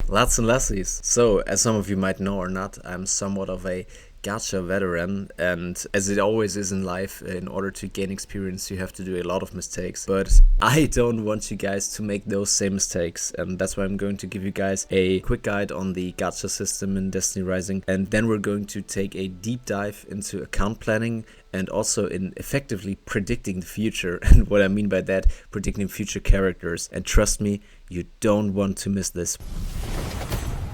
Lads and lassies. So, as some of you might know or not, I'm somewhat of a gacha veteran, and as it always is in life, in order to gain experience you have to do a lot of mistakes, but I don't want you guys to make those same mistakes, and that's why I'm going to give you guys a quick guide on the gacha system in Destiny Rising, and then we're going to take a deep dive into account planning and also in effectively predicting the future. And what I mean by that, predicting future characters, and trust me, you don't want to miss this.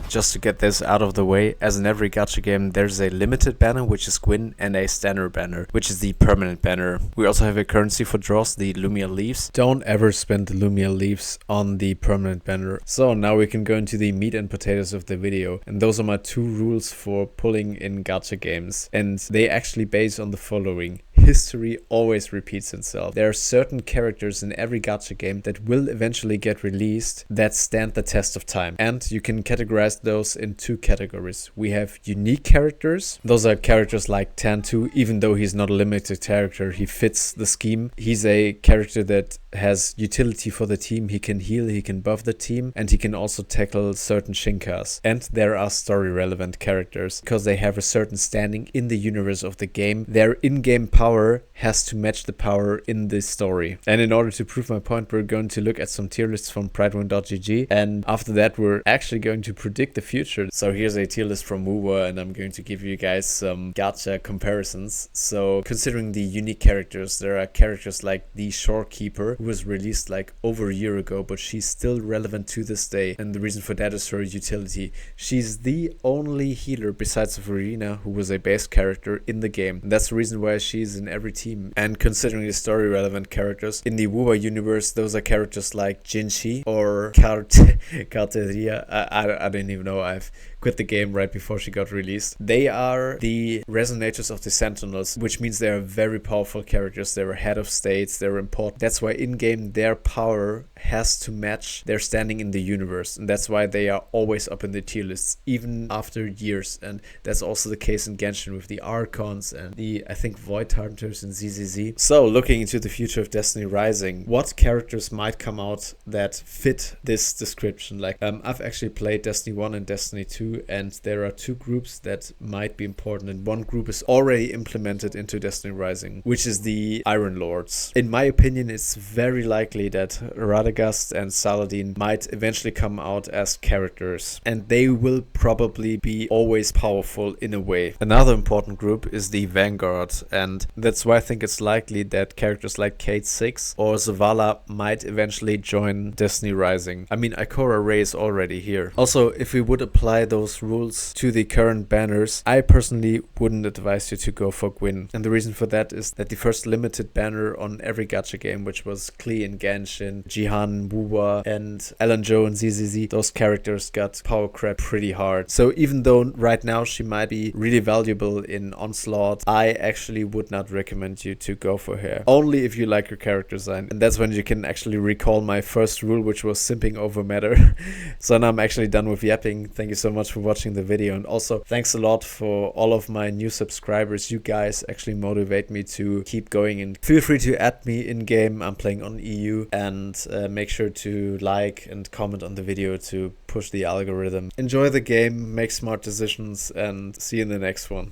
Just to get this out of the way, as in every gacha game, there's a limited banner, which is Gwyn, and a standard banner, which is the permanent banner. We also have a currency for draws, the Lumia leaves. Don't ever spend the Lumia leaves on the permanent banner. So now we can go into the meat and potatoes of the video, and those are my two rules for pulling in gacha games, and they actually base on the following. History always repeats itself. There are certain characters in every gacha game that will eventually get released that stand the test of time, and you can categorize those in two categories. We have unique characters. Those are characters like Tantu. Even though he's not a limited character, he fits the scheme. He's a character that has utility for the team. He can heal, he can buff the team, and he can also tackle certain Shinkas. And there are story relevant characters because they have a certain standing in the universe of the game. Their in-game power has to match the power in the story. And in order to prove my point, we're going to look at some tier lists from pridewin.gg, and after that we're actually going to predict the future. So here's a tier list from WooWa, and I'm going to give you guys some gacha comparisons. So considering the unique characters, there are characters like the Shorekeeper, who was released like over a year ago, but she's still relevant to this day, and the reason for that is her utility. She's the only healer besides Verena who was a base character in the game, and that's the reason why she's in every team. And considering the story relevant characters in the WooWa universe, those are characters like Jinshi or Carteria. I don't even know. I've quit the game right before she got released. They are the resonators of the Sentinels, which means they are very powerful characters. They're head of states, they're important. That's why in-game their power has to match their standing in the universe, and that's why they are always up in the tier lists even after years. And that's also the case in Genshin with the Archons and the, I think, Void Hunters in ZZZ. So looking into the future of Destiny Rising, what characters might come out that fit this description? Like I've actually played Destiny 1 and Destiny 2, and there are two groups that might be important, and one group is already implemented into Destiny Rising, which is the Iron Lords. In my opinion, it's very likely that Radagast and Saladin might eventually come out as characters, and they will probably be always powerful in a way. Another important group is the Vanguard, and that's why I think it's likely that characters like Kate 6 or Zavala might eventually join Destiny Rising. I mean, Ikora Rey is already here. Also, if we would apply those rules to the current banners, I personally wouldn't advise you to go for Gwyn, and the reason for that is that the first limited banner on every gacha game, which was Klee in Genshin, Jihan, WooWa, and Alan Joe and ZZZ, those characters got power crap pretty hard. So even though right now she might be really valuable in Onslaught, I actually would not recommend you to go for her, only if you like her character design. And that's when you can actually recall my first rule, which was simping over matter. So now I'm actually done with yapping. Thank you so much for watching the video, and also thanks a lot for all of my new subscribers. You guys actually motivate me to keep going, and feel free to add me in game. I'm playing on EU, and make sure to like and comment on the video to push the algorithm. Enjoy the game, make smart decisions, and see you in the next one.